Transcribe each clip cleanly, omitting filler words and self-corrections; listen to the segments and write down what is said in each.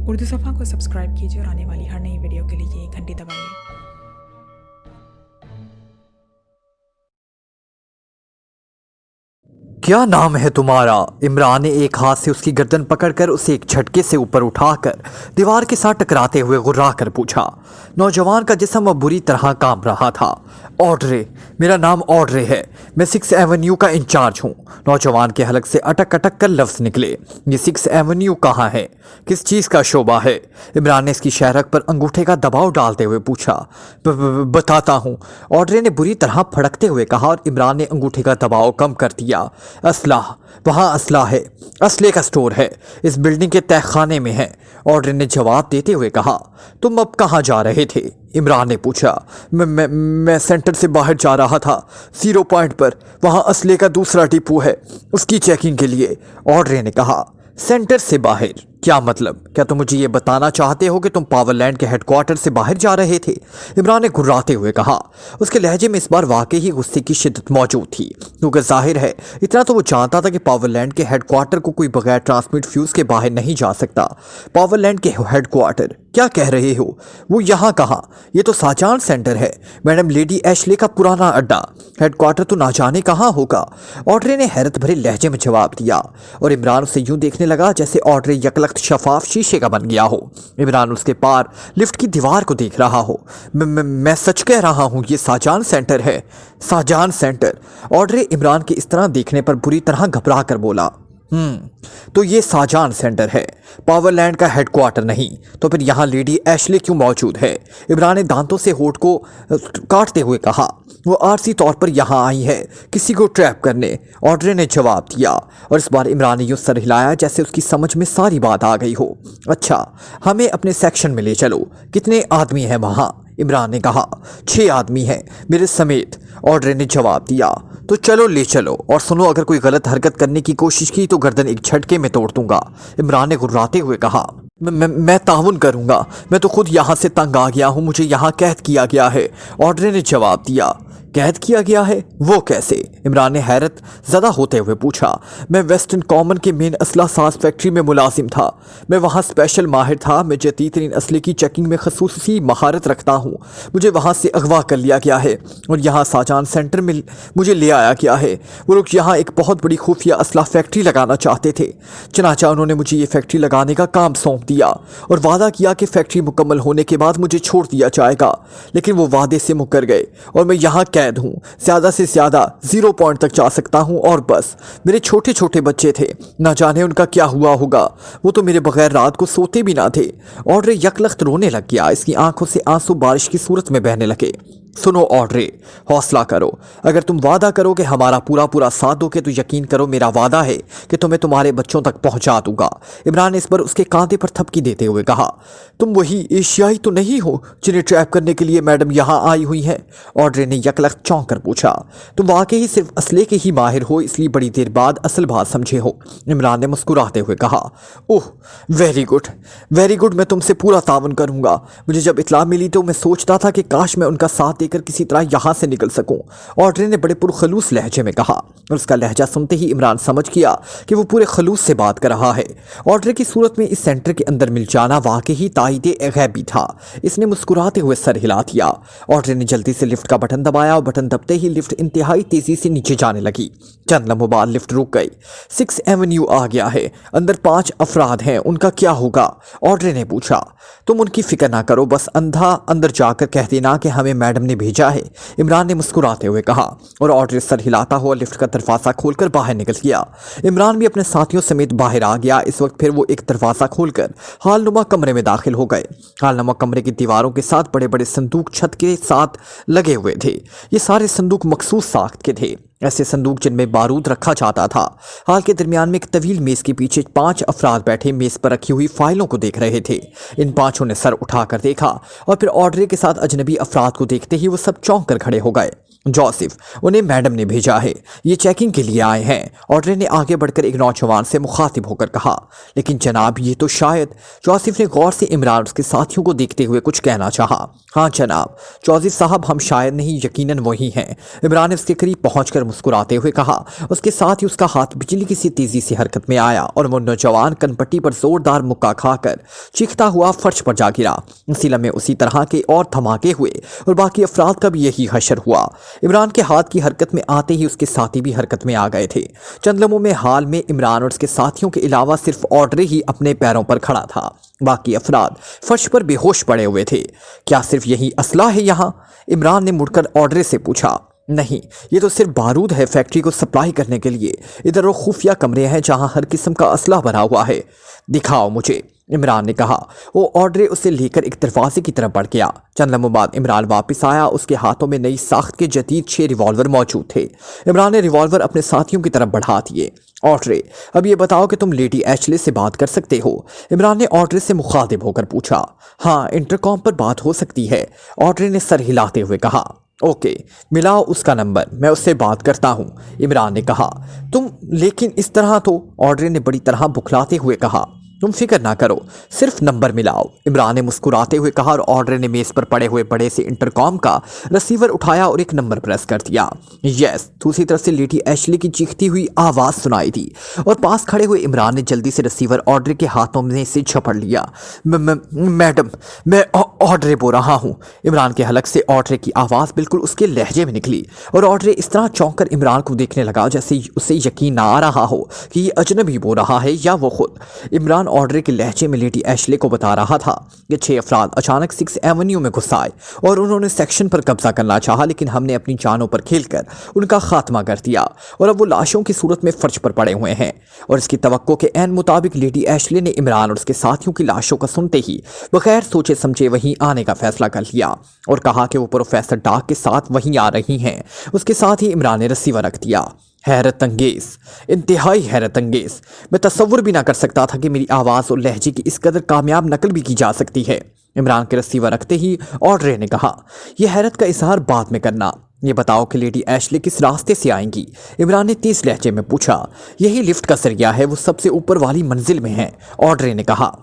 उर्दू सफ़ा को सब्सक्राइब कीजिए और आने वाली हर नई वीडियो के लिए घंटी दबाइए। क्या नाम है तुम्हारा? इमरान ने एक हाथ से उसकी गर्दन पकड़कर उसे एक झटके से ऊपर उठाकर दीवार के साथ टकराते हुए गुर्रा कर पूछा। नौजवान का जिस्म अब बुरी तरह कांप रहा था। ऑड्रे, मेरा नाम ऑड्रे है, मैं 6th एवेन्यू का इंचार्ज हूँ। नौजवान के हलक से अटक अटक कर लफ्ज़ निकले। ये 6th एवेन्यू कहाँ है? किस चीज़ का शोबा है? इमरान ने इसकी शहरक पर अंगूठे का दबाव डालते हुए पूछा। बताता हूँ, ऑड्रे ने बुरी तरह फड़कते हुए कहा और इमरान ने अंगूठे का दबाव कम कर दिया। असलाह, वहाँ असलाह है, असले का स्टोर है, इस बिल्डिंग के तहखाने में है, ऑड्रे ने जवाब देते हुए कहा। तुम अब कहाँ जा रहे थे? इमरान ने पूछा। मैं सेंटर से बाहर जा रहा था, 0 पॉइंट पर, वहाँ असले का दूसरा डिपो है, उसकी चेकिंग के लिए, ऑड्रे ने कहा। सेंटर से बाहर क्या मतलब? क्या तुम मुझे ये बताना चाहते हो कि तुम पावरलैंड के हेडक्वार्टर से बाहर जा रहे थे? इमरान ने घुर्राते हुए कहा। उसके लहजे में इस बार वाकई ही गुस्से की शिद्दत मौजूद थी, क्योंकि जाहिर है इतना तो वो जानता था कि पावरलैंड के हेडक्वार्टर को कोई बगैर ट्रांसमिट फ्यूज के बाहर नहीं जा सकता। पावरलैंड के हेडक्वार्टर? क्या कह रहे हो? वो यहाँ कहाँ? ये तो शाहजहां सेंटर है, मैडम लेडी एशले का पुराना अड्डा। हेडक्वार्टर तो ना जाने कहाँ होगा, ऑड्रे ने हैरत भरे लहजे में जवाब दिया। और इमरान उसे यूं देखने लगा जैसे ऑड्रे यकलख्त शफाफ शीशे का बन गया हो। इमरान उसके पार लिफ्ट की दीवार को देख रहा हो। मैं सच कह रहा हूँ, ये शाहजहां सेंटर है। शाहजहां सेंटर? ऑड्रे इमरान के इस तरह देखने पर बुरी तरह घबरा कर बोला। तो ये शाहजहां सेंटर है, पावरलैंड का हेडक्वार्टर नहीं। तो फिर यहाँ लेडी एशले क्यों मौजूद है? इमरान ने दांतों से होठ को काटते हुए कहा। वो आरसी तौर पर यहाँ आई है, किसी को ट्रैप करने, ऑड्रे ने जवाब दिया। और इस बार इमरान ने यूँ सर हिलाया जैसे उसकी समझ में सारी बात आ गई हो। अच्छा, हमें अपने सेक्शन में ले चलो। कितने आदमी हैं वहाँ? इमरान ने कहा। 6 आदमी हैं, मेरे समेत, ऑड्रे ने जवाब दिया। तो चलो ले चलो, और सुनो, अगर कोई गलत हरकत करने की कोशिश की तो गर्दन एक झटके में तोड़ दूंगा, इमरान ने गुर्राते हुए कहा। मैं ताउन करूंगा, मैं तो खुद यहाँ से तंग आ गया हूँ, मुझे यहाँ कैद किया गया है, ऑड्रे ने जवाब दिया। कैद किया गया है? वो कैसे? इमरान ने हैरत ज़दा होते हुए पूछा। मैं वेस्टर्न कॉमन के मेन असला साज फैक्ट्री में मुलाजिम था, मैं वहाँ स्पेशल माहिर था, मैं जदीद तरीन असले की चेकिंग में खसूसी महारत रखता हूँ। मुझे वहाँ से अगवा कर लिया गया है और यहाँ शाहजहां सेंटर में मुझे ले आया गया है। वो लोग यहाँ एक बहुत बड़ी खुफिया असला फैक्ट्री लगाना चाहते थे, चनाचा उन्होंने मुझे ये फैक्ट्री लगाने का काम सौंप दिया और वादा किया कि फैक्ट्री मुकम्मल होने के बाद मुझे छोड़ दिया जाएगा, लेकिन वो वादे से मुकर गए और मैं यहाँ कैद हूँ। ज़्यादा से ज़्यादा 0 पॉइंट तक जा सकता हूँ और बस। मेरे छोटे छोटे बच्चे थे, ना जाने उनका क्या हुआ होगा, वो तो मेरे बगैर रात को सोते भी ना थे। ऑड्रे यकलख्त रोने लग गया, इसकी आंखों से आंसू बारिश की सूरत में बहने लगे। सुनो ऑड्रे, हौसला करो, अगर तुम वादा करो कि हमारा पूरा साथ दोगे तो यकीन करो मेरा वादा है कि तुम्हें तुम्हारे बच्चों तक पहुंचा दूंगा। इमरान ने इस पर उसके कांधे पर थपकी देते हुए कहा। तुम वही एशियाई तो नहीं हो जिन्हें ट्रैप करने के लिए मैडम यहाँ आई हुई हैं? ऑड्रे ने यकलख्त चौंक कर पूछा। तुम वाकई ही सिर्फ असले के ही माहिर हो, इसलिए बड़ी देर बाद असल बात समझे हो, इमरान ने मुस्कुराते हुए कहा। ओह, वेरी गुड, मैं तुमसे पूरा तावन करूंगा। मुझे जब इतला मिली तो मैं सोचता था कि काश मैं उनका साथ देकर किसी तरह यहाँ से निकल सकूं, ऑड्रे ने बड़े पुरखलूस लहजे में कहा। और उसका लहजा सुनते ही इमरान समझ गया कि वो पूरे खलूस से बात कर रहा है। ऑड्रे की सूरत में इस सेंटर के अंदर मिल जाना वाकई ही ताईदे गैबी था। इसने मुस्कुराते हुए सर हिला दिया। ऑड्रे ने जल्दी से लिफ्ट का बटन दबाया और बटन दबते ही लिफ्ट इंतहाई तेजी से नीचे जाने लगी। चंद लम्हों बाद लिफ्ट रुक गई। 6th एवेन्यू आ गया है, अंदर 5 अफराद हैं, उनका क्या होगा? ऑड्रे ने पूछा। तुम उनकी फिक्र ना करो, बस अंधा अंदर जाकर कह देना कि हमें मैडम ने भेजा है, इमरान ने मुस्कुराते हुए कहा। और ऑड्रे सर हिलाता हुआ लिफ्ट का दरवाज़ा खोलकर बाहर निकल गया। इमरान भी अपने साथियों समेत बाहर आ गया। इस वक्त फिर वो एक दरवाज़ा खोलकर हालनुमा कमरे में दाखिल हो गए। हालनुमा कमरे की दीवारों के साथ बड़े बड़े संदूक छत के साथ लगे हुए थे। ये सारे संदूक मखसूस साख्त के थे, ऐसे संदूक जिनमें बारूद रखा जाता था। हाल के दरमियान में एक तवील मेज़ के पीछे 5 अफराद बैठे मेज़ पर रखी हुई फाइलों को देख रहे थे। इन 5 ने सर उठाकर देखा और फिर ऑड्रे के साथ अजनबी अफराद को देखते ही वो सब चौंक कर खड़े हो गए। जोसेफ, उन्हें मैडम ने भेजा है, ये चेकिंग के लिए आए हैं, ऑड्रे ने आगे बढ़कर एक नौजवान से मुखातिब होकर कहा। लेकिन जनाब, ये तो शायद, जोसेफ ने गौर से इमरान उसके साथियों को देखते हुए कुछ कहना चाहा। हाँ जनाब, जोसेफ साहब, हम शायद नहीं, यकीनन वही हैं, इमरान ने उसके करीब पहुंचकर मुस्कुराते हुए कहा। उसके साथ ही उसका हाथ बिजली की सी तेजी से हरकत में आया और वो नौजवान कनपट्टी पर जोरदार मुक्का खाकर चीखता हुआ फर्श पर जा गिरा। उसी लम्हे उसी तरह के और धमाके हुए और बाकी अफराद का भी यही हशर हुआ। इमरान के हाथ की हरकत में आते ही उसके साथी भी हरकत में आ गए थे। चंद लम्हों में हाल में इमरान और उसके साथियों के अलावा सिर्फ ऑड्रे ही अपने पैरों पर खड़ा था। बाकी अफराद फर्श पर बेहोश पड़े हुए थे। क्या सिर्फ यही असला है यहाँ? इमरान ने मुड़कर ऑड्रे से पूछा। नहीं, ये तो सिर्फ बारूद है फैक्ट्री को सप्लाई करने के लिए। इधर वो खुफिया कमरे हैं जहां हर किस्म का असला भरा हुआ है। दिखाओ मुझे, इमरान ने कहा। वो ऑड्रे उसे लेकर एक दरवाजे की तरफ बढ़ गया। चंद लम्हों बाद इमरान वापस आया। उसके हाथों में नई साख्त के जदीद 6 रिवॉल्वर मौजूद थे। इमरान ने रिवॉल्वर अपने साथियों की तरफ बढ़ा दिए। ऑड्रे, अब ये बताओ कि तुम लेडी एशले से बात कर सकते हो? इमरान ने ऑड्रे से मुखातिब होकर पूछा। हाँ, इंटरकॉम पर बात हो सकती है, ऑड्रे ने सर हिलाते हुए कहा। ओके, मिलाओ उसका नंबर, मैं उससे बात करता हूँ, इमरान ने कहा। तुम लेकिन इस तरह तो, ऑड्रे ने बड़ी तरह बुखलाते हुए कहा। तुम फिक्र ना करो, सिर्फ नंबर मिलाओ, इमरान ने मुस्कुराते हुए कहा और ऑड्रे ने मेज पर पड़े हुए बड़े से इंटरकॉम का रिसीवर उठाया और एक नंबर प्रेस कर दिया। यस, दूसरी तरफ से लेडी एशले की चीखती हुई आवाज सुनाई दी और पास खड़े हुए इमरान ने जल्दी से रिसीवर ऑड्रे के हाथों में से झपट लिया। मैडम, मैं ऑड्रे बोल रहा हूँ। इमरान के हलक से ऑड्रे की आवाज़ बिल्कुल उसके लहजे में निकली और ऑड्रे इस तरह चौंक कर इमरान को देखने लगा जैसे उसे यकीन ना आ रहा हो कि ये अजनबी बोल रहा है या वो खुद। इमरान ऑड्रे के लहजे में लेडी एशले को बता रहा था कि 6 अफराद अचानक 6 एवेन्यू में घुस आए और उन्होंने सेक्शन पर कब्जा करना चाहा, लेकिन हमने अपनी जानों पर खेलकर उनका खात्मा कर दिया और अब वो लाशों की सूरत में फर्श पर पड़े हुए हैं। और इसकी तवक्को के ऐन मुताबिक लेडी एशले ने इमरान और उसके साथियों की लाशों का सुनते ही बगैर सोचे समझे वहीं आने का फैसला कर लिया और कहा कि वो प्रोफेसर डाक के साथ वहीं आ रही हैं। उसके साथ ही इमरान ने रिसीवर रख दिया। हैरत अंगेज, इंतहाई हैरत अंगेज। मैं तसव्वुर भी ना कर सकता था कि मेरी आवाज़ और लहजे की इस कदर कामयाब नकल भी की जा सकती है, इमरान के रिसीवर रखते ही ऑड्रे ने कहा। यह हैरत का इजहार बाद में करना, ये बताओ कि लेडी एशले किस रास्ते से आएंगी? इमरान ने तेज लहजे में पूछा। यही लिफ्ट का जरिया है, वो सबसे ऊपर वाली मंजिल में है, ऑड्रे ने कहा।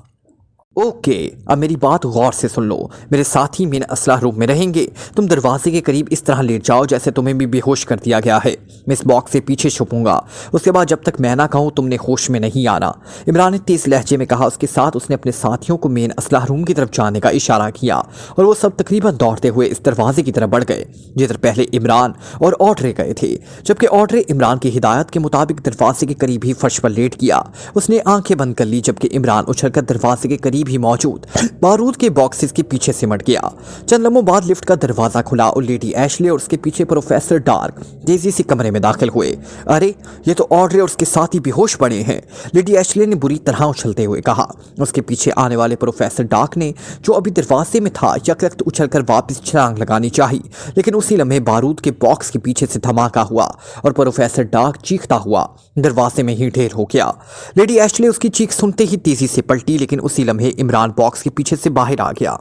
ओके, अब मेरी बात गौर से सुन लो। मेरे साथी मेन असलाह रूम में रहेंगे। तुम दरवाजे के करीब इस तरह लेट जाओ जैसे तुम्हें भी बेहोश कर दिया गया है। मैं इस बॉक्स से पीछे छुपूंगा, उसके बाद जब तक मैं ना कहूँ तुमने होश में नहीं आना, इमरान ने तेज लहजे में कहा। उसके साथ उसने अपने साथियों को मेन असलाह रूम की तरफ जाने का इशारा किया और वो सब तकरीबन दौड़ते हुए इस दरवाजे की तरफ बढ़ गए जिधर पहले इमरान और ऑड्रे गए थे। जबकि ऑड्रे इमरान की हिदायत के मुताबिक दरवाजे के करीब ही फर्श पर लेट गया। उसने आंखें बंद कर ली जबकि इमरान उछलकर दरवाजे के करीब भी मौजूद बारूद के बॉक्सेस के पीछे सिमट गया। चंद लम्हों बाद लिफ्ट का दरवाजा खुला और लेडी एशले और उसके पीछे प्रोफेसर डार्क तेजी से कमरे में दाखिल हुए। अरे, ये तो ऑड्रे और उसके साथी बेहोश पड़े हैं, लेडी एशले ने बुरी तरह उछलते हुए कहा। उसके पीछे आने वाले प्रोफेसर डार्क ने, जो अभी दरवाजे में था, यकरख्त उछलकर वापस छलांग लगानी चाहिए, लेकिन उसी लम्हे बारूद के बॉक्स के पीछे से धमाका हुआ और प्रोफेसर डार्क चीखता हुआ दरवाजे में ही ढेर हो गया। लेडी एशले उसकी चीख सुनते ही तेजी से पलटी, लेकिन उसी लम्हे इमरान बॉक्स के पीछे से बाहर आ गया।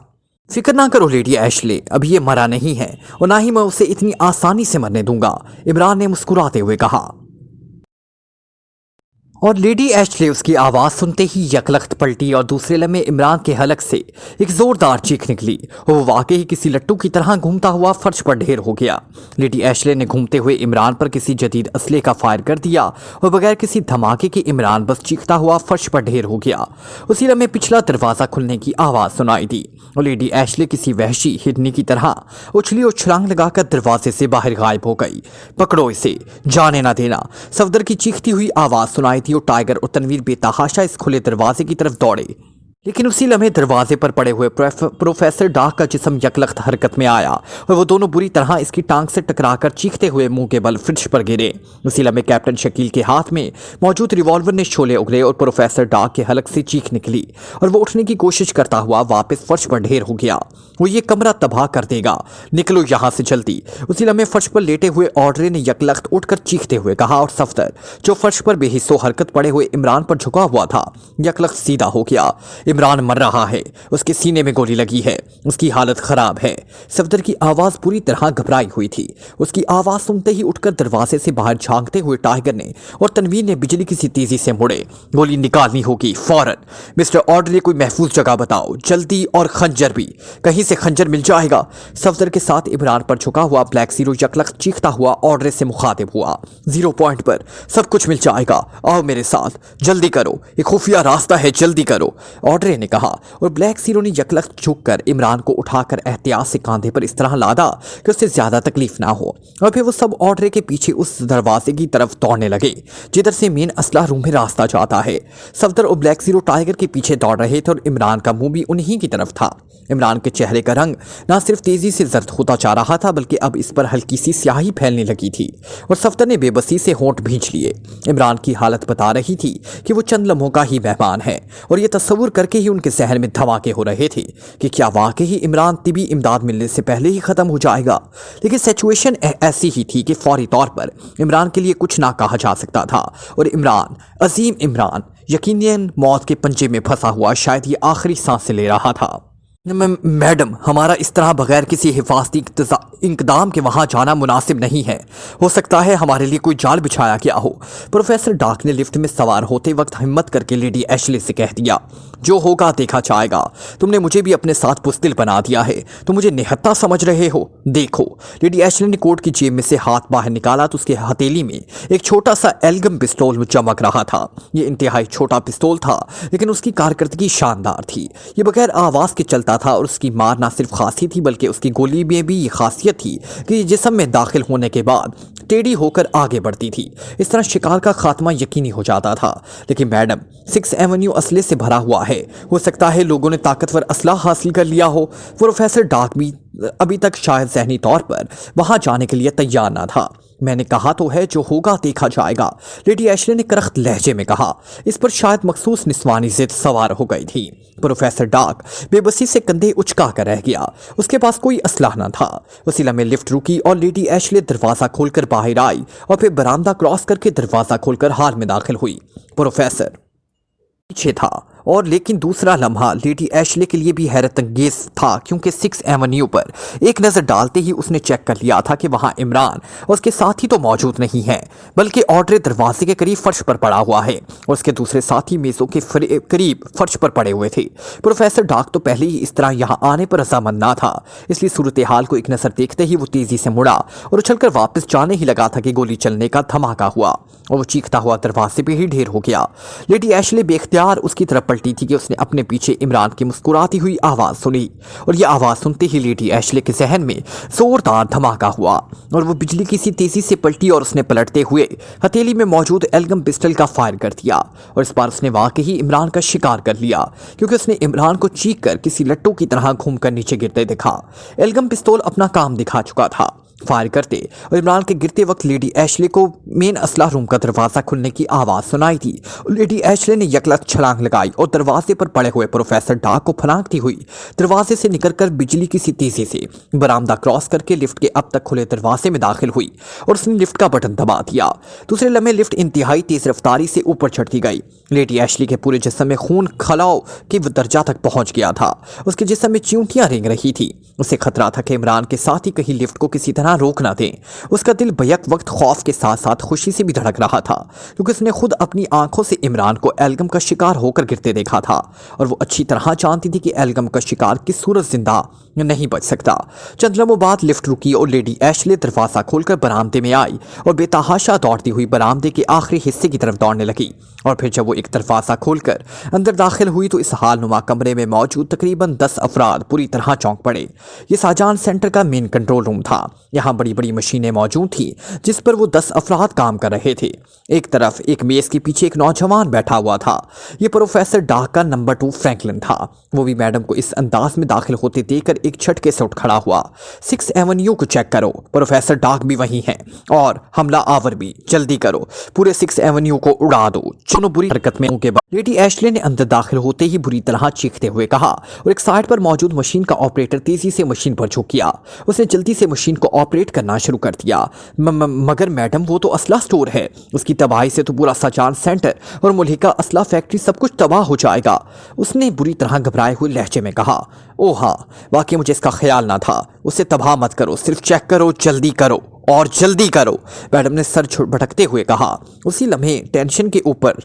फिक्र ना करो लेडी एशले, अभी ये मरा नहीं है और ना ही मैं उसे इतनी आसानी से मरने दूंगा, इमरान ने मुस्कुराते हुए कहा। और लेडी एशले उसकी आवाज़ सुनते ही यकलख्त पलटी और दूसरे लम्हे इमरान के हलक से एक ज़ोरदार चीख निकली। वो वाकई ही किसी लट्टू की तरह घूमता हुआ फर्श पर ढेर हो गया। लेडी एशले ने घूमते हुए इमरान पर किसी जदीद असले का फायर कर दिया और बगैर किसी धमाके के इमरान बस चीखता हुआ फर्श पर ढेर हो गया। उसी लम्हे पिछला दरवाज़ा खुलने की आवाज़ सुनाई दी और लेडी एशले किसी वहशी हिरनी की तरह उछली और छलांग लगाकर दरवाजे से बाहर गायब हो गई। पकड़ो इसे, जाने ना देना, सफदर की चीखती हुई आवाज़ सुनाई थी और टाइगर और तनवीर बेतहाशा इस खुले दरवाजे की तरफ दौड़े। लेकिन उसी लम्हे दरवाजे पर पड़े हुए प्रोफेसर डार्क का जिस्म यकलख्त हरकत में आया और वो दोनों बुरी तरह इसकी टांग से टकराकर चीखते हुए मुंह के बल फर्श पर गिरे। उसी लम्हे कैप्टन शकील के हाथ में मौजूद रिवॉल्वर ने शोले उगले और प्रोफेसर डार्क के हलक से चीख निकली और वो उठने की कोशिश करता हुआ वापस फर्श पर ढेर हो गया। वो ये कमरा तबाह कर देगा, निकलो यहाँ से जल्दी। उसी लम्हे फर्श पर लेटे हुए ऑड्रे ने यकलख्त उठकर चीखते हुए कहा और सफदर, जो फर्श पर बेहिस्सो हरकत पड़े हुए इमरान पर झुका हुआ था, यकलख्त सीधा हो गया। इमरान मर रहा है, उसके सीने में गोली लगी है, उसकी हालत खराब है। सफदर की आवाज़ पूरी तरह घबराई हुई थी। उसकी आवाज़ सुनते ही उठकर दरवाजे से बाहर झांकते हुए टाइगर ने और तनवीर ने बिजली की सी तेजी से मुड़े। गोली निकालनी होगी फौरन। मिस्टर ऑर्डर, कोई महफूज जगह बताओ जल्दी, और खंजर भी, कहीं से खंजर मिल जाएगा। सफदर के साथ इमरान पर झुका हुआ ब्लैक जीरो यकलख्त चीखता हुआ ऑर्डर से मुखातिब हुआ। 0 पॉइंट पर सब कुछ मिल जाएगा, आओ मेरे साथ, जल्दी करो, एक खुफिया रास्ता है, जल्दी करो, ऑर्डर ने कहा। और ब्लैक जीरो ने यकलख्त झुककर इमरान को उठाकर एहतियात से कांधे पर इस तरह लादा कि उससे ज्यादा तकलीफ ना हो। और फिर वो सब ऑर्डर के पीछे उस दरवाजे की तरफ दौड़ने लगे जिधर से मेन असला रूम में रास्ता जाता है। सफदर और ब्लैक जीरो टाइगर के पीछे दौड़ रहे थे और इमरान का मुंह भी उन्हीं की तरफ था। इमरान के चेहरे का रंग ना सिर्फ तेजी से जर्द होता जा रहा था बल्कि अब इस पर हल्की सी स्याही फैलने लगी थी और सफदर ने बेबसी से होंठ भींच लिए। इमरान की हालत बता रही थी कि वो चंद लम्हों का ही मेहमान है और ये तस्वुर करके ही उनके जहन में धमाके हो रहे थे कि क्या वाकई ही इमरान तिबी इमदाद मिलने से पहले ही खत्म हो जाएगा। लेकिन सिचुएशन ऐसी ही थी कि फौरी तौर पर इमरान के लिए कुछ ना कहा जा सकता था और इमरान, अजीम इमरान, यकीनन मौत के पंजे में फंसा हुआ शायद ये आखिरी सांसें ले रहा था। मैडम, हमारा इस तरह बगैर किसी हिफाजती इंतजाम के वहाँ जाना मुनासिब नहीं है। हो सकता है हमारे लिए कोई जाल बिछाया गया हो। प्रोफेसर डार्क ने लिफ्ट में सवार होते वक्त हिम्मत करके लेडी एशले से कह दिया, जो होगा देखा जाएगा। तुमने मुझे भी अपने साथ बुज़दिल बना दिया है तो मुझे निहत्ता समझ रहे हो। देखो, लेडी एशले ने कोट की जेब में से हाथ बाहर निकाला तो उसके हथेली में एक छोटा सा एल्गम पिस्तौल चमक रहा था। ये इंतहाई छोटा पिस्तौल था लेकिन उसकी कारकर्दगी शानदार थी। ये बगैर आवाज़ के चलता था और उसकी मार ना सिर्फ खासी थी बल्कि उसकी गोली में भी ये खासियत थी कि जिस्म में दाखिल होने के बाद टेढ़ी होकर आगे बढ़ती थी। इस तरह शिकार का खात्मा यकीनी हो जाता था। लेकिन मैडम, 6 एवेन्यू असले से भरा हुआ है, हो सकता है लोगों ने ताकतवर असला हासिल कर लिया हो। प्रोफेसर डार्क भी अभी तक शायद ज़हनी तौर पर वहां जाने के लिए तैयार ना था। मैंने कहा तो है, जो होगा देखा जाएगा, लेडी एशले ने करख्त लहजे में कहा। इस पर शायद मखसूस निस्वानी जिद सवार हो गई थी। प्रोफेसर डार्क बेबसी से कंधे उचका कर रह गया। उसके पास कोई असलाह न था। उसी लम्हे लिफ्ट रुकी और लेडी एशले दरवाज़ा खोलकर बाहर आई और फिर बरामदा क्रॉस करके दरवाज़ा खोलकर हाल में दाखिल हुई। प्रोफेसर पीछे था और लेकिन दूसरा लम्हा लेडी एशले के लिए भी हैरत अंगेज था क्योंकि 6 एवेन्यू पर एक नज़र डालते ही उसने चेक कर लिया था कि वहां इमरान और उसके साथी तो मौजूद नहीं है बल्कि ऑर्डर दरवाजे के करीब फर्श पर पड़ा हुआ है और उसके दूसरे साथी मेज़ों के करीब फर्श पर पड़े हुए थे। प्रोफेसर डार्क तो पहले ही इस तरह यहाँ आने पर रजामंद ना था, इसलिए सूरत हाल को एक नज़र देखते ही वो तेज़ी से मुड़ा और उछलकर वापस जाने ही लगा था कि गोली चलने का धमाका हुआ और वो चीखता हुआ दरवाजे पे ही ढेर हो गया। लेडी एशले बेख्तियार उसकी तरफ पलटी थी कि उसने अपने पीछे इमरान की मुस्कुराती हुई आवाज़ सुनी और यह आवाज़ सुनते ही लेडी एशले के जहन में जोरदार धमाका हुआ और वो बिजली की सी तेज़ी से पलटी और उसने पलटते हुए हथेली में मौजूद एल्गम पिस्टल का फायर कर दिया और इस बार उसने वाकई ही इमरान का शिकार कर लिया क्योंकि उसने इमरान को चीख कर किसी लट्टू की तरह घूमकर नीचे गिरते दिखा। एल्गम पिस्तौल अपना काम दिखा चुका था। फायर करते और इमरान के गिरते वक्त लेडी एशले को मेन असला रूम का दरवाज़ा खुलने की आवाज़ सुनाई थी। लेडी एशले ने यकलख्त छलांग लगाई और दरवाजे पर पड़े हुए प्रोफेसर डार्क को फनाकती हुई दरवाजे से निकलकर बिजली की सी तेज़ी से बरामदा क्रॉस करके लिफ्ट के अब तक खुले दरवाजे में दाखिल हुई और उसने लिफ्ट का बटन दबा दिया। दूसरे लम्हे लिफ्ट इंतहाई तेज़ रफ्तारी से ऊपर चढ़ती गई। लेडी एशले के पूरे जिस्म में खून खलाव के दर्जा तक पहुंच गया था। उसके जिस्म में चींटियां रेंग रही थी। उसे खतरा था कि इमरान के साथ ही कहीं लिफ्ट को किसी तरह रोक ना दें। उसका दिल बैक वक्त खौफ के साथ साथ खुशी से भी धड़क रहा था क्योंकि उसने खुद अपनी आंखों से इमरान को एल्गम का शिकार होकर गिरते देखा था और वो अच्छी तरह जानती थी कि एल्गम का शिकार किस सूरत जिंदा नहीं बच सकता। चंद लम्हों बाद लिफ्ट रुकी और लेडी एशले दरवाज़ा खोलकर बरामदे में आई और बेतहाशा दौड़ती हुई बरामदे के आखिरी हिस्से की तरफ दौड़ने लगी और फिर जब वो एक दरवाज़ा खोलकर अंदर दाखिल हुई तो इस हालनुमा कमरे में मौजूद तकरीबन 10 अफराद पूरी तरह चौंक पड़े। ये शाहजहां सेंटर का मेन कंट्रोल रूम था। यहाँ बड़ी बड़ी मशीनें मौजूद थी जिस पर वो 10 अफराद काम कर रहे थे। एक तरफ एक मेज़ के पीछे एक नौजवान बैठा हुआ था। ये प्रोफेसर डार्क का नंबर 2 फ्रैंकलिन था। वो भी मैडम को इस अंदाज में दाखिल होते देखकर एक झटके से उठ खड़ा हुआ। 6 एवेन्यू को चेक करो, प्रोफेसर डार्क भी वहीं है और हमला आवर भी, जल्दी करो, पूरे 6 एवेन्यू को उड़ा दो। चुनो बुरी हरकत हालत में के बाद लेडी एशले ने अंदर दाखिल होते ही बुरी तरह चीखते हुए कहा और एक साइड पर मौजूद मशीन का ऑपरेटर तेजी से मशीन पर झुक गया। उसने जल्दी से मशीन को ऑपरेट करना शुरू कर दिया। मगर मैडम, वो तो असला स्टोर है, उसकी तबाही से तो पूरा सजान सेंटर और मुल्हिका असला फैक्ट्री सब कुछ तबाह हो जाएगा, उसने बुरी तरह घबराए हुए लहजे में कहा। ओह हाँ, वाकई मुझे इसका ख्याल ना था। उसे तबाह मत करो, सिर्फ चेक करो, जल्दी करो और जल्दी करो, मैडम ने सर भटकते हुए कहा। उसी लम्हे टेंशन के ऊपर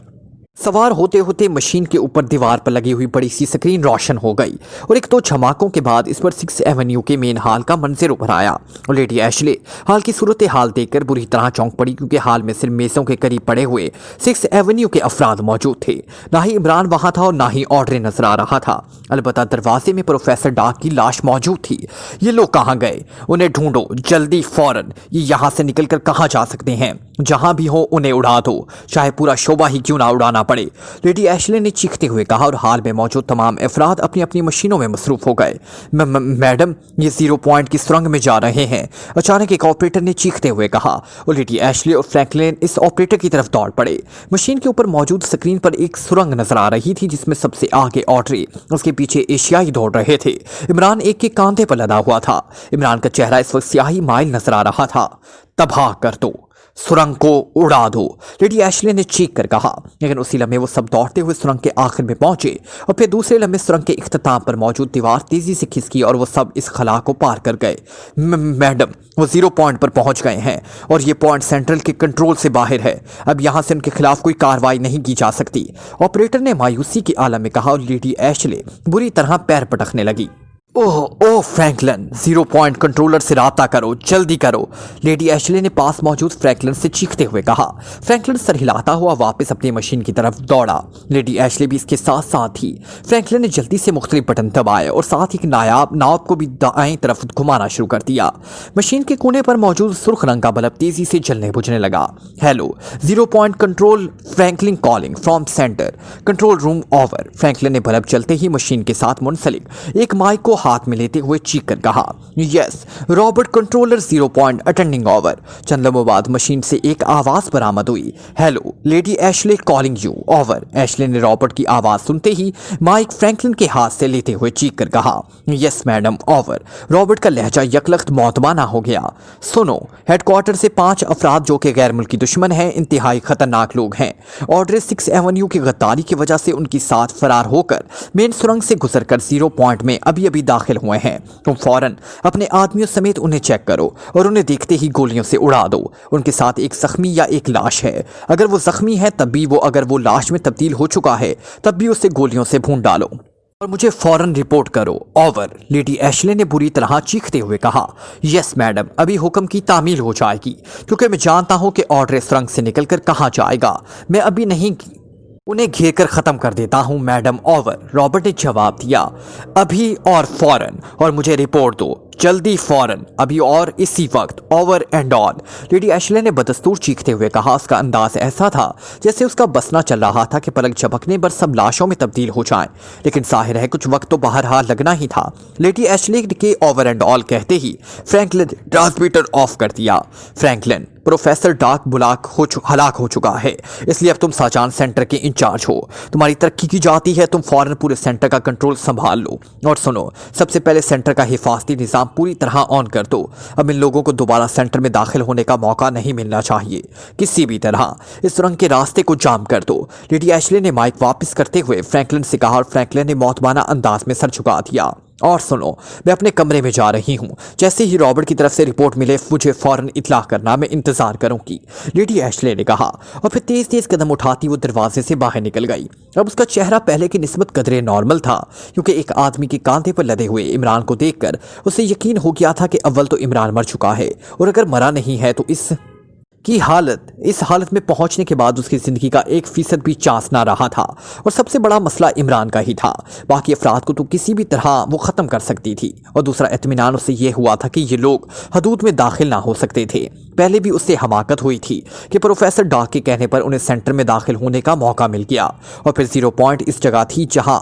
सवार होते होते मशीन के ऊपर दीवार पर लगी हुई बड़ी सी स्क्रीन रोशन हो गई और एक दो झमाकों के बाद इस पर 6 एवेन्यू के मेन हाल का मंजर उभर आया और लेडी एशले हाल की सूरत हाल देखकर बुरी तरह चौंक पड़ी, क्योंकि हाल में सिर्फ मेज़ों के करीब पड़े हुए 6 एवेन्यू के अफराद मौजूद थे। ना ही इमरान वहां था और ना ही ऑड्रे नजर आ रहा था। अलबत्ता दरवाजे में प्रोफेसर डाक की लाश मौजूद थी। ये लोग कहाँ गए? उन्हें ढूंढो जल्दी, फौरन। ये यहाँ से निकल कर कहाँ जा सकते हैं? जहां भी हो उन्हें उड़ा दो, चाहे पूरा शोबा ही क्यों ना उड़ाना पड़े, लेडी एशले ने चीखते हुए कहा और हाल में मौजूद तमाम अफराद अपनी अपनी मशीनों में मसरूफ हो गए। मैडम, ये 0 पॉइंट की सुरंग में जा रहे हैं, अचानक एक ऑपरेटर ने चीखते हुए कहा और लेडी एशले और फ्रैंकलिन इस ऑपरेटर की तरफ दौड़ पड़े। मशीन के ऊपर मौजूद स्क्रीन पर एक सुरंग नजर आ रही थी जिसमें सबसे आगे ऑड्रे, उसके पीछे एशियाई दौड़ रहे थे। इमरान एक के कांधे पर लदा हुआ था। इमरान का चेहरा इस वक्त स्याही माइल नजर आ रहा था। तबाह कर दो, सुरंग को उड़ा दो, लेडी एशले ने चीख कर कहा। लेकिन उसी लम्हे वो सब दौड़ते हुए सुरंग के आखिर में पहुंचे और फिर दूसरे लम्हे सुरंग के इख्तिताम पर मौजूद दीवार तेजी से खिसकी और वो सब इस खला को पार कर गए। मैडम, वो 0 पॉइंट पर पहुंच गए हैं और ये पॉइंट सेंट्रल के कंट्रोल से बाहर है। अब यहां से उनके खिलाफ कोई कार्रवाई नहीं की जा सकती, ऑपरेटर ने मायूसी के आलम में कहा और लेडी एशले बुरी तरह पैर पटकने लगी। ओह फ्रैंकलिन, 0 पॉइंट कंट्रोलर से राब्ता करो, जल्दी करो, लेडी एशले ने पास मौजूद फ्रैंकलिन से चीखते हुए कहा। फ्रैंकलिन सर हिलाता हुआ वापस अपनी मशीन की तरफ दौड़ा। लेडी एशले भी इसके साथ साथ थी। फ्रैंकलिन ने जल्दी से मुख्तलिफ बटन दबाए और साथ ही नाव को भी दाएं तरफ घुमाना शुरू कर दिया। मशीन के कोने पर मौजूद सुर्ख रंग का बल्ब तेजी से जलने बुझने लगा। Hello, 0 point control, Franklin calling from centre control room over. Franklin ने बल्ब चलते ही मशीन के साथ मुंसलिक एक माइक को हाथ में लेते हुए चीख कर कहा, yes Robert controller 0 point attending over. चंद लम्हों बाद मशीन से एक आवाज बरामद हुई। Hello, lady Ashley calling you over. Ashley ने रॉबर्ट की आवाज सुनते ही माइक फ्रैंकलिन के हाथ से लेते हुए चीख कर कहा, यस मैडम ओवर। रॉबर्ट का लहजा यकलख्त मौतबाना हो गया। सुनो, हेडक्वार्टर से 5 अफराद जो कि गैर मुल्की दुश्मन हैं, इंतहाई खतरनाक लोग हैं। ऑड्रे 6 एवेन्यू की गद्दारी की वजह से उनकी साथ फरार होकर मेन सुरंग से गुजरकर 0 पॉइंट में अभी दाखिल हुए हैं। तुम फौरन अपने आदमियों समेत उन्हें चेक करो और उन्हें देखते ही गोलियों से उड़ा दो। उनके साथ एक जख्मी या एक लाश है। अगर वो जख्मी है तब भी, अगर वो लाश में तब्दील हो चुका है तब भी उसे गोलियों से भून डालो और मुझे फौरन रिपोर्ट करो ओवर। लेडी एशले ने बुरी तरह चीखते हुए कहा, यस मैडम, अभी हुक्म की तामील हो जाएगी, क्योंकि मैं जानता हूं कि ऑड्रे सुरंग से निकलकर कहां जाएगा। मैं अभी नहीं, उन्हें घेर कर खत्म कर देता हूं मैडम ओवर। रॉबर्ट ने जवाब दिया, अभी और फौरन, और मुझे रिपोर्ट दो जल्दी, फौरन, अभी और इसी वक्त, over and on. Lady Ashley ने बदस्तूर चीखते हुए कहा। उसका अंदाज ऐसा था जैसे उसका बसना चल रहा था कि पलक झपकने पर सब लाशों में तब्दील हो जाएं, लेकिन जाहिर है कुछ वक्त तो बहरहाल लगना ही था। लेडी एशले के ओवर एंड ऑल कहते ही फ्रैंकलिन ट्रांसमीटर ऑफ कर दिया। फ्रैंकलिन, प्रोफेसर डाक हलाक हो चुका है, इसलिए अब तुम साजान सेंटर के इंचार्ज हो। तुम्हारी तरक्की की जाती है, तुम फौरन पूरे सेंटर का कंट्रोल संभाल लो। और सुनो, सबसे पहले सेंटर का हिफाजती निज़ाम पूरी तरह ऑन कर दो। अब इन लोगों को दोबारा सेंटर में दाखिल होने का मौका नहीं मिलना चाहिए। किसी भी तरह इस सुरंग के रास्ते को जाम कर दो। लेडी एशले ने माइक वापस करते हुए फ्रैंकलिन से कहा और फ्रैंकलिन ने मौतबाना अंदाज में सर झुका दिया। और सुनो, मैं अपने कमरे में जा रही हूँ। जैसे ही रॉबर्ट की तरफ से रिपोर्ट मिले मुझे फौरन इत्तला करना, मैं इंतजार करूंगी, लेडी एशले ने कहा और फिर तेज तेज कदम उठाती वो दरवाजे से बाहर निकल गई। अब उसका चेहरा पहले की निस्बत कदरे नॉर्मल था, क्योंकि एक आदमी के कांधे पर लदे हुए इमरान को देखकर उसे यकीन हो गया था कि अव्वल तो इमरान मर चुका है और अगर मरा नहीं है तो इस हालत में पहुंचने के बाद उसकी जिंदगी का 1% भी चांस ना रहा था। और सबसे बड़ा मसला इमरान का ही था। बाकी अफराद को तो किसी भी तरह वो ख़त्म कर सकती थी। और दूसरा इत्मीनान उससे ये हुआ था कि ये लोग हदूद में दाखिल ना हो सकते थे। पहले भी उससे हमाकत हुई थी कि प्रोफेसर डाक के कहने पर उन्हें सेंटर में दाखिल होने का मौका मिल गया और फिर 0 पॉइंट इस जगह थी जहाँ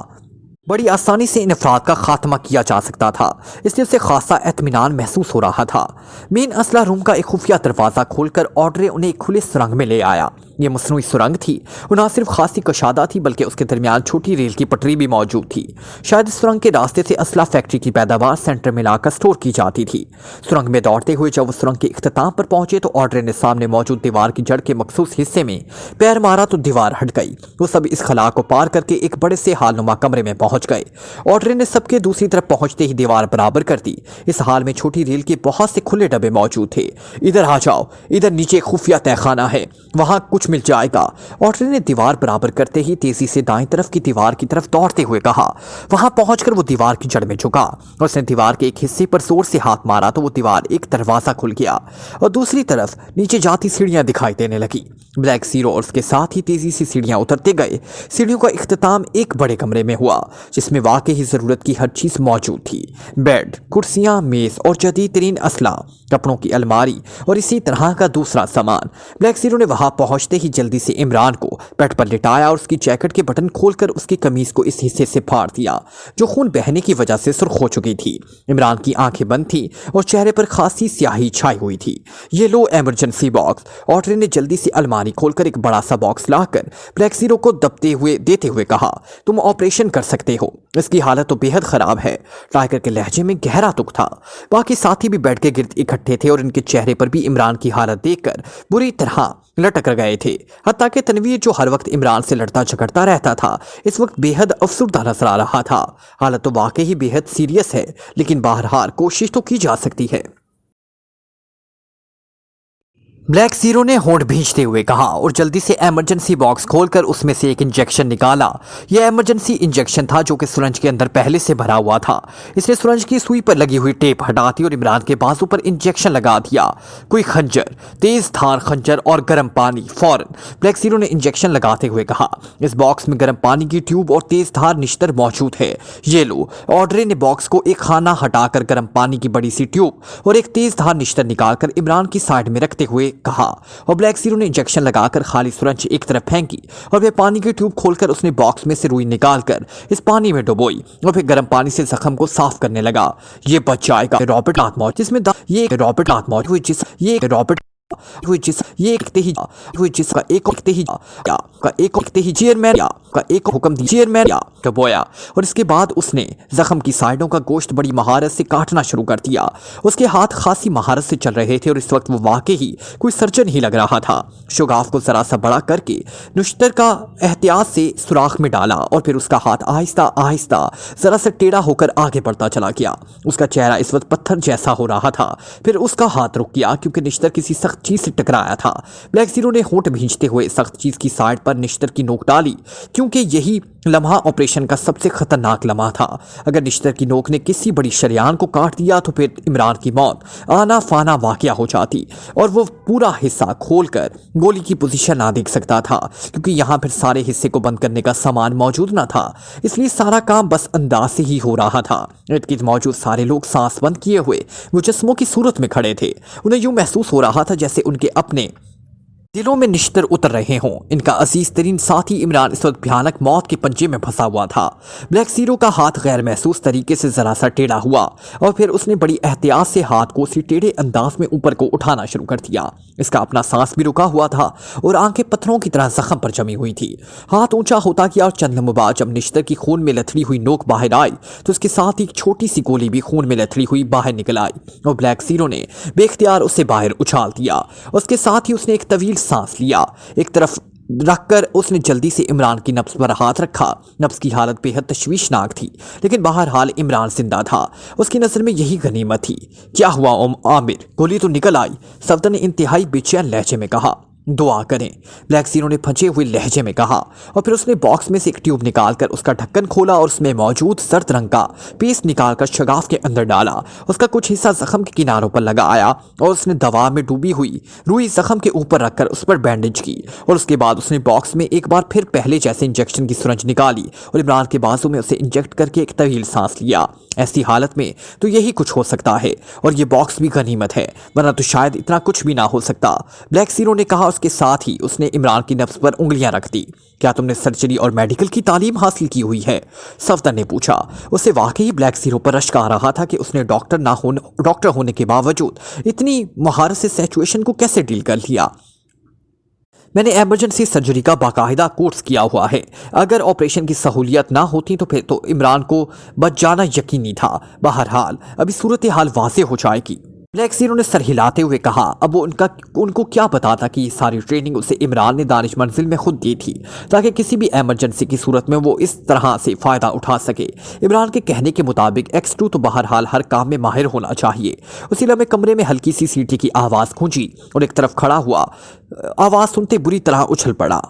बड़ी आसानी से इन अफराद का खात्मा किया जा सकता था, इसलिए उसे खासा इत्मीनान महसूस हो रहा था। मेन असला रूम का एक खुफिया दरवाज़ा खोलकर ऑड्रे उन्हें एक खुले सुरंग में ले आया। ये मसनूई सुरंग थी और ना सिर्फ खासी कशादा थी बल्कि उसके दरमियान छोटी रेल की पटरी भी मौजूद थी। शायद इस सुरंग के रास्ते से असला फैक्ट्री की पैदावार सेंटर में लाकर स्टोर की जाती थी। सुरंग में दौड़ते हुए जब वो सुरंग के इख्तिताम पर पहुंचे तो ऑड्रे ने सामने मौजूद दीवार की जड़ के मखसूस हिस्से में पैर मारा तो दीवार हट गई। वो सब इस खला को पार करके एक बड़े से हालनुमा कमरे में पहुंच गए। ऑड्रे ने सबके दूसरी तरफ पहुंचते ही दीवार बराबर कर दी। इस हाल में छोटी रेल के बहुत से खुले डब्बे मौजूद थे। इधर आ जाओ, इधर नीचे खुफिया तहखाना है, वहां कुछ मिल जाएगा। ऑड्रे ने दीवार बराबर करते ही तेजी से दाएं तरफ की दीवार की तरफ दौड़ते हुए कहा। वहां पहुंचकर वो दीवार की जड़ में झुका और उसने दीवार के एक हिस्से पर जोर से हाथ मारा तो वो दीवार एक दरवाजा खुल गया और दूसरी तरफ नीचे जाती सीढ़ियां दिखाई देने लगी। ब्लैक ज़ीरो और उसके साथ ही तेजी से सीढ़ियां उतरते गए। सीढ़ियों का इख्तिताम एक बड़े कमरे में हुआ जिसमें वाकई ही जरूरत की हर चीज मौजूद थी। बेड, कुर्सियां, मेज और जदीद तरीन असला, कपड़ों की अलमारी और इसी तरह का दूसरा सामान। ब्लैक ज़ीरो ने वहां पहुंचते ही जल्दी से इमरान को बेड पर लिटाया और उसकी जैकेट के बटन खोलकर उसकी कमीज को इस हिस्से से फाड़ दिया जो खून बहने की वजह से सुर्ख हो चुकी थी। इमरान की आंखें बंद थी और चेहरे पर खासी स्याही छाई हुई थी। ये लो इमरजेंसी बॉक्स। ऑड्रे ने जल्दी से अलमारी खोलकर एक बड़ा सा बॉक्स लाकर ब्लैक ज़ीरो को देते हुए कहा, तुम ऑपरेशन कर सकते हो, इसकी हालत तो बेहद खराब है। टाइगर के लहजे में गहरा दुख था। बाकी साथी भी बेड के गिर्द इकट्ठे थे और इनके चेहरे पर भी इमरान की हालत देखकर बुरी तरह लटक गए थे। हत्ता कि तनवीर जो हर वक्त इमरान से लड़ता झगड़ता रहता था इस वक्त बेहद अफसुर्दा नजर आ रहा था। हालत तो वाकई ही बेहद सीरियस है लेकिन बहरहाल कोशिश तो की जा सकती है। ब्लैक ज़ीरो ने होंठ भींचते हुए कहा और जल्दी से इमरजेंसी बॉक्स खोलकर उसमें से एक इंजेक्शन निकाला। यह इमरजेंसी इंजेक्शन था जो कि सुरंज के अंदर पहले से भरा हुआ था। इसने सुरंज की सुई पर लगी हुई टेप हटा दी और इमरान के बाजू पर इंजेक्शन लगा दिया। कोई खंजर, तेज धार खंजर और गर्म पानी फौरन। ब्लैक ज़ीरो ने इंजेक्शन लगाते हुए कहा, इस बॉक्स में गर्म पानी की ट्यूब और तेज धार निश्तर मौजूद है, ये लो। ऑड्रे ने बॉक्स को एक खाना हटाकर गर्म पानी की बड़ी सी ट्यूब और एक तेज धार निश्तर निकालकर इमरान की साइड में रखते हुए कहा और ब्लैक ज़ीरो ने इंजेक्शन लगाकर खाली सुरंज एक तरफ फेंकी और वे पानी की ट्यूब खोलकर उसने बॉक्स में से रुई निकालकर इस पानी में डुबोई और फिर गर्म पानी से जख्म को साफ करने लगा। ये बच जाएगा। रॉबर्ट आत्मा जिसमें ये रॉबर्ट आत्मा हुई जिस ये रॉबर्ट हुई जिस ये एकते ही हुई जिसका एक एकते ही का एक एकते ही चेयरमैन का एक हुक्म दी चेयरमैन का बोया और इसके बाद उसने जख्म की साइडों का गोश्त बड़ी महारत से काटना शुरू कर दिया। उसके हाथ खासी महारत से चल रहे थे और इस वक्त वो वाकई ही कोई सर्जन ही लग रहा था। शुगाफ को जरा सा बड़ा करके नुश्तर का एहतियात से सुराख में डाला और फिर उसका हाथ आहिस्ता आहिस्ता जरा सा टेढ़ा होकर आगे बढ़ता चला गया। उसका चेहरा इस वक्त पत्थर जैसा हो रहा था। फिर उसका हाथ रुक गया क्योंकि निश्तर किसी सख्त चीज से टकराया था। ब्लैक ज़ीरो ने होंठ भींचते हुए सख्त चीज की साइड पर निश्तर की नोक डाली क्योंकि यही लम्हा ऑपरेशन का सबसे खतरनाक लम्हा था। अगर निश्तर की नोक ने किसी बड़ी शरियान को काट दिया तो फिर इमरान की मौत आना फाना वाकया हो जाती और वो पूरा हिस्सा खोलकर गोली की पोजीशन ना देख सकता था क्योंकि यहाँ फिर सारे हिस्से को बंद करने का सामान मौजूद ना था। इसलिए सारा काम बस अंदाज से ही हो रहा था। इर्द गिर्द मौजूद सारे लोग सांस बंद किए हुए मुजस्मों की सूरत में खड़े थे। उन्हें यूं महसूस हो रहा था जैसे उनके अपने दिलों में निश्तर उतर रहे हों। इनका अजीज तरीन साथी इमरान इस वक्त भयानक मौत के पंजे में फंसा हुआ था। ब्लैक ज़ीरो का हाथ गैर महसूस तरीके से जरा सा टेढ़ा हुआ और फिर उसने बड़ी एहतियात से हाथ को उसी टेढ़े अंदाज में ऊपर को उठाना शुरू कर दिया। इसका अपना सांस भी रुका हुआ था और आंखें पत्थरों की तरह जख्म पर जमी हुई थी। हाथ ऊंचा होता गया और चंद लम्हों बाद जब निश्तर की खून में लथड़ी हुई नोक बाहर आई तो उसके साथ एक छोटी सी गोली भी खून में लथड़ी हुई बाहर निकल आई और ब्लैक ज़ीरो ने बेख्तियार उसे बाहर उछाल दिया। उसके साथ ही उसने एक तवील सांस लिया। एक तरफ रखकर उसने जल्दी से इमरान की नब्ज पर हाथ रखा। नब्ज की हालत बेहद तशवीशनाक थी लेकिन बहरहाल इमरान जिंदा था। उसकी नज़र में यही गनीमत थी। क्या हुआ आमिर, गोली तो निकल आई, सफदर ने इंतहाई बेचैन लहजे में कहा। दुआ करें, ब्लैक ज़ीरो ने फंसे हुए लहजे में कहा और फिर उसने बॉक्स में से एक ट्यूब निकालकर उसका ढक्कन खोला और उसमें मौजूद सर्द रंग का पेस्ट निकालकर शगाफ के अंदर डाला। उसका कुछ हिस्सा जख्म के किनारों पर लगाया और उसने दवा में डूबी हुई रुई जख्म के ऊपर रखकर उस पर बैंडेज की और उसके बाद उसने बॉक्स में एक बार फिर पहले जैसे इंजेक्शन की सुरंज निकाली और इमरान के बाजू में उसे इंजेक्ट करके एक तवील सांस लिया। ऐसी हालत में तो यही कुछ हो सकता है और ये बॉक्स भी गनीमत है, वरना तो शायद इतना कुछ भी ना हो सकता। ब्लैक ज़ीरो ने कहा। उसके साथ ही उसने इमरान की नब्ज पर उंगलियां रख दी। क्या तुमने सर्जरी और मेडिकल की तालीम हासिल की हुई है? सफदर ने पूछा। उसे वाकई ब्लैक ज़ीरो पर रश्क आ रहा था कि उसने डॉक्टर होने के बावजूद इतनी महारत से सिचुएशन को कैसे डील कर लिया। मैंने एमरजेंसी सर्जरी का बाकायदा कोर्स किया हुआ है। अगर ऑपरेशन की सहूलियत ना होती तो फिर तो इमरान को बच जाना यकीनी था। बहरहाल अभी सूरत हाल वाज़ेह हो जाएगी। ब्लैक ज़ीरो ने सर हिलाते हुए कहा। अब वो उनको क्या पता था कि ये सारी ट्रेनिंग उसे इमरान ने दानिश मंजिल में खुद दी थी ताकि किसी भी एमरजेंसी की सूरत में वो इस तरह से फ़ायदा उठा सके। इमरान के कहने के मुताबिक X2 तो बहरहाल हर काम में माहिर होना चाहिए। उसी लम्हे कमरे में हल्की सी सीटी की आवाज़ गूंजी और एक तरफ खड़ा हुआ आवाज़ सुनते बुरी तरह उछल पड़ा।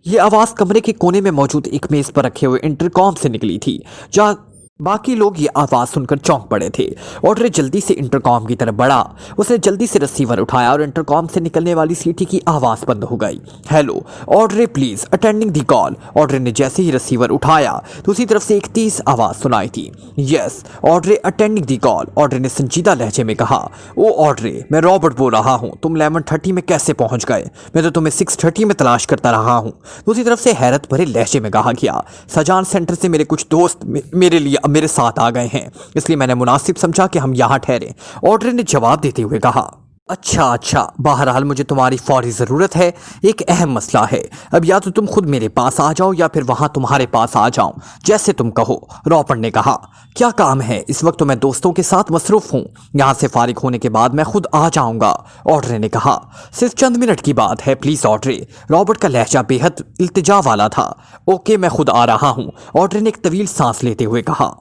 ये आवाज़ कमरे के कोने में मौजूद एक मेज़ पर रखे हुए इंटरकॉम से निकली थी, जहाँ बाकी लोग ये आवाज़ सुनकर चौंक पड़े थे। ऑड्रे जल्दी से इंटरकॉम की तरफ बढ़ा। उसने जल्दी से रिसीवर उठाया और इंटरकॉम से निकलने वाली सीटी की आवाज़ बंद हो गई। Hello Audrey, please attending the call. Audrey ने जैसे ही रिसीवर उठाया दूसरी तरफ से एक तेज आवाज़ सुनाई थी। यस ऑड्रे, अटेंडिंग दी कॉल। ऑड्रे ने संजीदा लहजे में कहा। ओ ऑड्रे, मैं रॉबर्ट बोल रहा हूँ। तुम 11:30 में कैसे पहुँच गए? मैं तो तुम्हें 6:30 में तलाश करता रहा हूँ। दूसरी तरफ से हैरत भरे लहजे में कहा गया। सजान सेंटर से मेरे कुछ दोस्त मेरे साथ आ गए हैं, इसलिए मैंने मुनासिब समझा कि हम यहाँ ठहरे। ऑड्रे ने जवाब देते हुए कहा। अच्छा, बहरहाल मुझे तुम्हारी फौरी ज़रूरत है। एक अहम मसला है। अब या तो तुम खुद मेरे पास आ जाओ या फिर वहाँ तुम्हारे पास आ जाऊँ, जैसे तुम कहो। रॉबर्ट ने कहा। क्या काम है? इस वक्त तो मैं दोस्तों के साथ मसरूफ़ हूँ। यहाँ से फारिग होने के बाद मैं खुद आ जाऊँगा, ऑड्रे ने कहा। सिर्फ चंद मिनट की बात है, प्लीज़ ऑड्रे। रॉबर्ट का लहजा बेहद इल्तिजा वाला था। ओके, मैं खुद आ रहा हूँ, ऑड्रे ने एक तवील सांस लेते हुए कहा।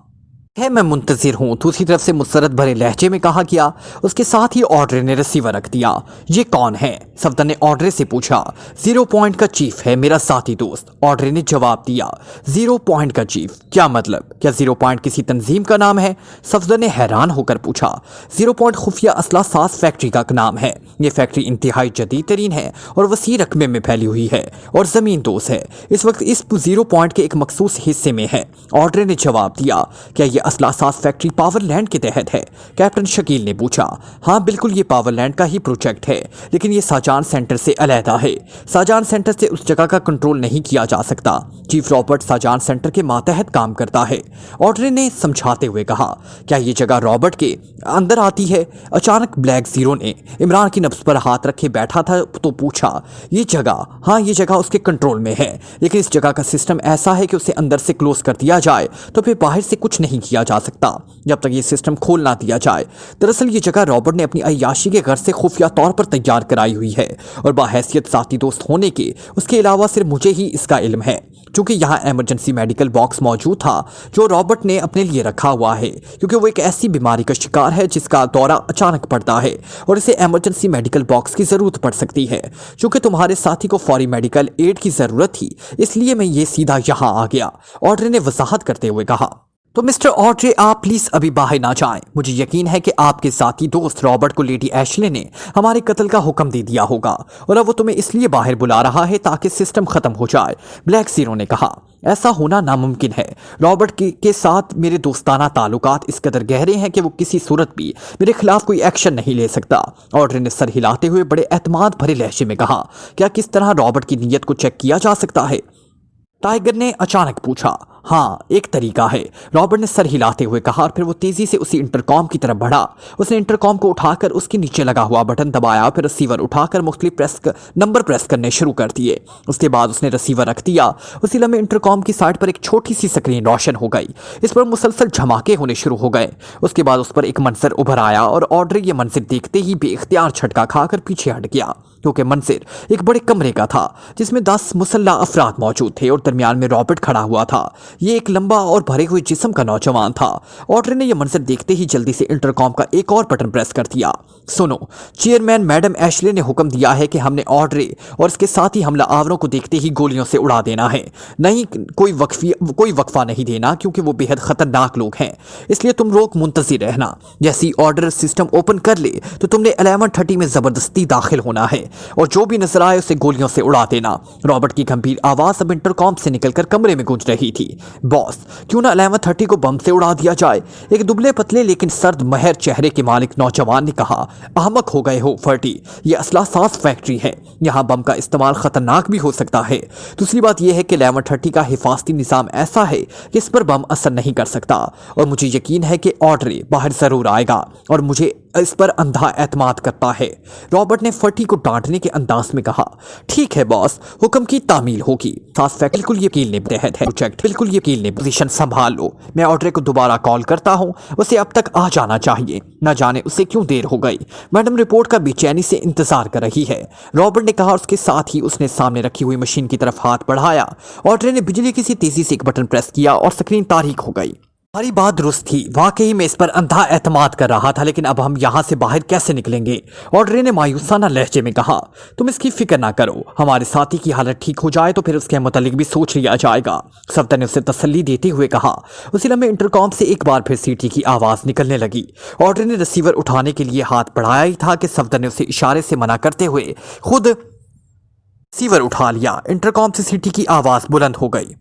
मैं मुंतज़िर हूँ, दूसरी तरफ से मुसरत भरे लहजे में कहा गया। उसके साथ ही ऑड्रे ने रिसीवर रख दिया। ये कौन है? सफदर ने ऑड्रे से पूछा। 0 पॉइंट का चीफ है, मेरा साथी दोस्त, ऑड्रे ने जवाब दिया। 0 पॉइंट का चीफ? क्या मतलब? क्या 0 पॉइंट किसी तंजीम का नाम है? सफदर ने हैरान होकर पूछा। 0 पॉइंट खुफिया असला साज फैक्ट्री का नाम है। ये फैक्ट्री इंतहाई जदीद तरीन है और वसी रकबे में फैली हुई है और ज़मीन दोस्त है। इस वक्त इस 0 पॉइंट के एक मखसूस हिस्से में है, ऑड्रे ने जवाब दिया। क्या ये असला साज फैक्ट्री पावरलैंड के तहत है? कैप्टन शकील ने पूछा। हाँ बिल्कुल, ये पावरलैंड का ही प्रोजेक्ट है, लेकिन ये साजान सेंटर से अलहदा है। साजान सेंटर से उस जगह का कंट्रोल नहीं किया जा सकता। चीफ रॉबर्ट साजान सेंटर के मातहत काम करता है, ऑड्रे ने समझाते हुए कहा। क्या ये जगह रॉबर्ट के अंदर आती है? अचानक ब्लैक ज़ीरो ने इमरान की नब्ज़ पर हाथ रखे बैठा था तो पूछा। ये जगह? हाँ, ये जगह उसके कंट्रोल में है, लेकिन इस जगह का सिस्टम ऐसा है कि उसे अंदर से क्लोज कर दिया जाए तो फिर बाहर से कुछ नहीं किया जा सकता जब तक ये सिस्टम खोल ना दिया जाए। दरअसल ये जगह रॉबर्ट ने अपनी अय्याशी के घर से खुफिया तौर पर तैयार कराई हुई है और बाहैसियत साथी दोस्त होने के उसके अलावा सिर्फ मुझे ही इसका इल्म है। चूंकि यहाँ एमरजेंसी मेडिकल बॉक्स मौजूद था जो रॉबर्ट ने अपने लिए रखा हुआ है, क्योंकि वो एक ऐसी बीमारी का शिकार है जिसका दौरा अचानक पड़ता है और इसे एमरजेंसी मेडिकल बॉक्स की ज़रूरत पड़ सकती है। चूंकि तुम्हारे साथी को फौरी मेडिकल एड की ज़रूरत थी, इसलिए मैं ये सीधा यहाँ आ गया, ऑड्रे ने वजाहत करते हुए कहा। तो मिस्टर ऑड्रे, आप प्लीज़ अभी बाहर ना जाएं। मुझे यकीन है कि आपके साथी दोस्त रॉबर्ट को लेडी एशले ने हमारे कत्ल का हुक्म दे दिया होगा और अब वो तुम्हें इसलिए बाहर बुला रहा है ताकि सिस्टम ख़त्म हो जाए, ब्लैक ज़ीरो ने कहा। ऐसा होना नामुमकिन है। रॉबर्ट के साथ मेरे दोस्ताना ताल्लुकात इस कदर गहरे हैं कि वो किसी सूरत भी मेरे खिलाफ कोई एक्शन नहीं ले सकता, ऑड्रे ने सर हिलाते हुए बड़े एतमाद भरे लहजे में कहा। क्या किस तरह रॉबर्ट की नीयत को चेक किया जा सकता है? टाइगर ने अचानक पूछा। हाँ, एक तरीका है, रॉबर्ट ने सर हिलाते हुए कहा और फिर वो तेजी से उसी इंटरकॉम की तरफ बढ़ा। उसने इंटरकॉम को उठाकर उसके नीचे लगा हुआ बटन दबाया, फिर रिसीवर उठाकर मुख्तलिफ नंबर प्रेस करने शुरू कर दिए। उसके बाद उसने रिसीवर रख दिया। उसी लम्हे इंटरकॉम की साइड पर एक छोटी सी स्क्रीन रोशन हो गई। इस पर मुसलसल झमाके होने शुरू हो गए। उसके बाद उस पर एक मंजर उभर आया और ऑड्रे ये मंजर देखते ही बेइख्तियार झटका खाकर पीछे हट गया, क्योंकि मंजर एक बड़े कमरे का था जिसमें 10 मुसल्ला अफराद मौजूद थे और दरमियान में रॉबर्ट खड़ा हुआ था। ये एक लंबा और भरे हुए जिस्म का नौजवान था। ऑड्रे ने यह मंजर देखते ही जल्दी से इंटरकॉम का एक और बटन प्रेस कर दिया। सुनो, चेयरमैन मैडम एशले ने हुक्म दिया है कि हमने ऑड्रे और इसके साथ ही हमला आवरों को देखते ही गोलियों से उड़ा देना है। नहीं, कोई वक्फा नहीं देना, क्योंकि वो बेहद खतरनाक लोग हैं। इसलिए तुम लोग मुंतज़िर रहना। जैसी ऑर्डर सिस्टम ओपन कर ले तो तुमने 11:30 में ज़बरदस्ती दाखिल होना है और जो भी नजर आए उसे गोलियों से उड़ा देना। रॉबर्ट की गंभीर आवाज़ अब इंटरकॉम से निकलकर कमरे में गूंज रही थी। बॉस, क्यों ना 11:30 को बम से उड़ा दिया जाए? एक दुबले पतले लेकिन सर्द महर चेहरे के मालिक नौजवान ने कहा। अहमक हो गए हो फर्टी, ये असला साज फैक्ट्री है, यहाँ बम का इस्तेमाल खतरनाक भी हो सकता है। दूसरी बात यह है कि 11:30 का हिफाजती निज़ाम ऐसा है कि इस पर बम असर नहीं कर सकता और मुझे यकीन है कि ऑड्रे बाहर ज़रूर आएगा और मुझे इस पर अंधा एतमाद करता है। रॉबर्ट ने फटी को डांटने के अंदाज में कहा, ठीक है बॉस, हुक्म की तामील होगी। बिल्कुल यकीन ने तहत है प्रोजेक्ट, बिल्कुल यकीन ने पोजीशन संभाल लो। मैं ऑड्रे को दोबारा कॉल करता हूँ, उसे अब तक आ जाना चाहिए। न जाने उसे क्यों देर हो गई। मैडम रिपोर्ट का बेचैनी से इंतजार कर रही है, रॉबर्ट ने कहा। उसके साथ ही उसने सामने रखी हुई मशीन की तरफ हाथ बढ़ाया। ऑड्रे ने बिजली की सी तेजी से एक बटन प्रेस किया और स्क्रीन तारीख हो गई। हमारी बात दुरुस्त थी, वाकई में इस पर अंधा एतमाद कर रहा था, लेकिन अब हम यहाँ से बाहर कैसे निकलेंगे? ऑड्रे ने मायूसाना लहजे में कहा, तुम इसकी फिक्र ना करो, हमारे साथी की हालत ठीक हो जाए तो फिर उसके मुतालिक भी सोच लिया जाएगा। सफदर ने उसे तसल्ली देते हुए कहा। उसी लम्हे इंटरकॉम से एक बार फिर सीटी की आवाज निकलने लगी। ऑड्रे ने रिसीवर उठाने के लिए हाथ बढ़ाया ही था कि सफदर ने उसे इशारे से मना करते हुए खुद रिसीवर उठा लिया। इंटरकॉम से सीटी की आवाज बुलंद हो गई।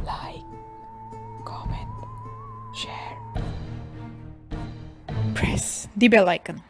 Like, comment, share, press the bell icon.